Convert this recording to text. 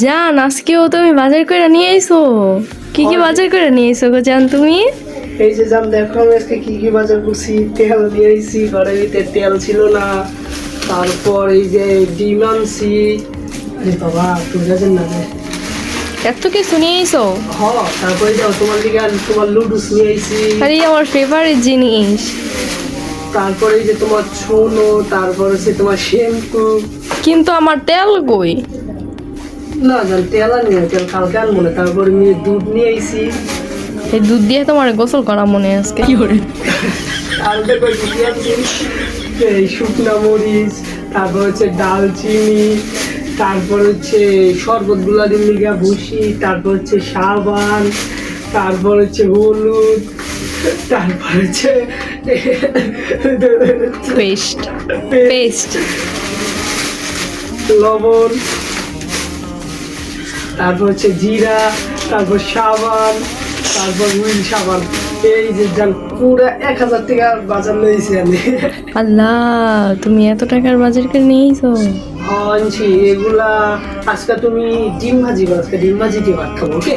জান, আজকেও তুমি বাজার করে নিয়ে আইছো? কি কি বাজার করে নিয়ে আইছো গো জান তুমি? এই যে জান দেখো আমি আজকে কি কি বাজার করছি। তেল নিয়ে আইছি, ঘরের ভিতরে তেল ছিল না। তারপর এই যে ডিম আনছি। আরে বাবা তুমি যাচ্ছেন না যে এত কিছু নিয়ে আইছো? তারপরে যাও তোমার দিকে তোমার লুডুস নিয়ে আইছি। আরে আমার ফেভারিট জিনিস। তারপরে এই যে তোমার চুনো, তারপর হচ্ছে তোমার শ্যাম্পু। কিন্তু আমার তেল কই? না জান তেল আনি না, তেল কালকে আনবো না। তারপরে নিয়ে দুধ নিয়ে আইছি। এই দুধ দিয়ে তোমার গোসল করা মনে আজকে কি করে? আর দেখো কি আনছি, এই শুকনা মরিচ, তারপর হচ্ছে ডালচিনি, তারপর হচ্ছে শরবত গুলাদিন লিগা ভুসি, তারপর হচ্ছে সাবান, তারপর হচ্ছে হলুদ, তারপর হচ্ছে পেস্ট পেস্ট লবণ, তারপর হচ্ছে জিরা, তারপর সাবান, তারপর হুইল সাবান। এই যে যান পুরো 1000 টাকা বাজার লইছি আমি। আল্লাহ, তুমি এত টাকার বাজার করে নিয়ে আইছো? আনছি এগুলা। আজকে তুমি ডিম ভাজি, আজকে ডিম ভাজি দিয়ে ভাত খাবো, ওকে?